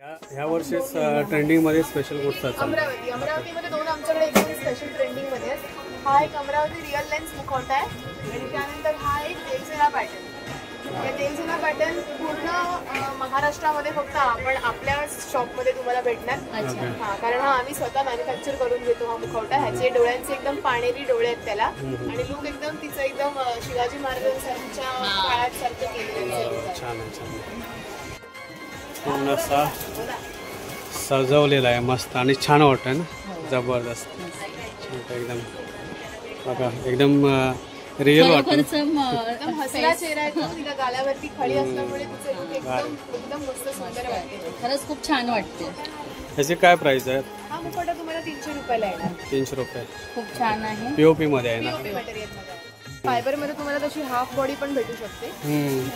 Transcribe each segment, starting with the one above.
ह्या वर्षीच ट्रेंडिंगमध्ये स्पेशल कुर्ता अमरावतीमध्ये दोन आमच्याकडे एकदम स्पेशल ट्रेंडिंगमध्ये आहेत. हा एक अमरावती रिअल लेन्स मुखवटा आहे आणि त्यानंतर हा एक तेलसेना पॅटर्न. या तेलसेना पॅटर्न पूर्ण महाराष्ट्रामध्ये फक्त आपण आपल्या शॉपमध्ये तुम्हाला भेटणार. हा, कारण हा आम्ही स्वतः मॅन्युफॅक्चर करून घेतो हा मुखवटा. ह्याचे डोळ्यांचे एकदम पाणेरी डोळे आहेत त्याला आणि लुक एकदम तिचं एकदम शिवाजी महाराजांसारख्या काळात सारखं केलेलं. छान पूर्ण असा सजवलेला आहे मस्त आणि छान वाटतं ना. जबरदस्त एकदम बघा एकदम रिअल वाटतं. एकदम हसरा चेहरा आहे तो. तिला गालावरती खळी असल्यामुळे तिचं लुक एकदम मस्त सुंदर वाटते. खरंच खूप छान वाटते. ह्याची काय प्राइस आहे? हा मुखवटा तुम्हाला 300 रुपयाला येणार. 300 रुपये. खूप छान आहे. पीओपी मध्ये आहे ना. फायबर मध्ये तुम्हाला तशी हाफ बॉडी पण भेटू शकते.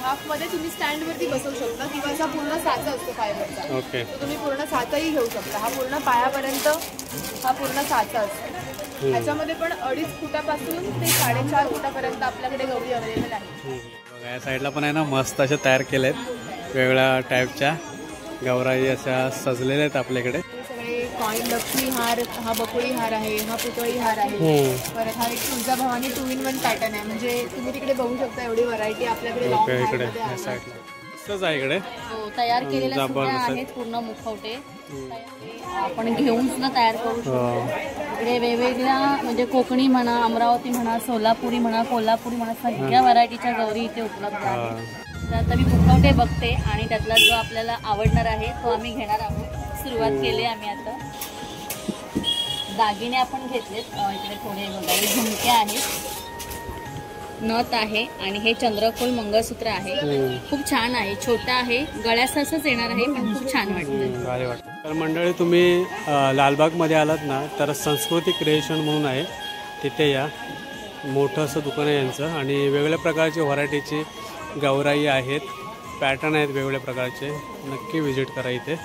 हाफ मध्ये तुम्ही स्टँड वरती बसवू शकता किंवा असा पूर्ण साचा असतो फायबरचा. ओके. तुम्ही पूर्ण साचाही घेऊ शकता. हा पूर्ण पायापर्यंत हा पूर्ण साचा असतो. ह्याच्यामध्ये पण 2.5 फुटापासून ते 4.5 फुटापर्यंत आपल्याकडे गौरी अवेलेबल आहे. बघा या साईडला पण आहे ना मस्त अशा तयार केलेत वेगवेगळ्या टाईपच्या गौराई अशा सजलेल्या आहेत आपल्याकडे. सगळे कॉइन लक्ष्मी हार, हा बकुळी हार आहे, हा पुतळी हार आहे. परत हा एक तुळजाभवानी 2-in-1 पॅटर्न आहे. म्हणजे तुम्ही तिकडे बघू शकता एवढी व्हरायटी आपल्याकडे इकडे या साईडला मस्तच आहे इकडे. तयार केलेल्या आहेत पूर्ण मुखवटे. आपण घेऊन सुद्धा तयार करू शकतो. इकडे वेगवेगळ्या म्हणजे कोकणी म्हणा, अमरावती म्हणा, सोलापुरी म्हणा, कोल्हापुरी म्हणा, सगळ्या व्हरायटीच्या गौरी इथे उपलब्ध आहेत. तर आता मी मुखवटे बघते आणि त्यातला जो आपल्याला आवडणार आहे तो आम्ही घेणार आहोत. सुरुवात केली आम्ही आता. दागिने आपण घेतलेत. इकडे थोडे बघा झुमके आहेत, नथ आहे आणि हे चंद्रकोल मंगळसूत्र आहे. खूप छान आहे. छोटा आहे, गळ्यासारखंच येणार आहे पण खूप छान वाटतं. तर मंडळी तुम्ही लालबागमध्ये आलात ना तर संस्कृती क्रिएशन म्हणून आहे, तिथे या. मोठं असं दुकान आहे यांचं आणि वेगवेगळ्या प्रकारची व्हरायटीची गौराई आहेत, पॅटर्न आहेत वेगवेगळ्या प्रकारचे. नक्की व्हिजिट करा इथे.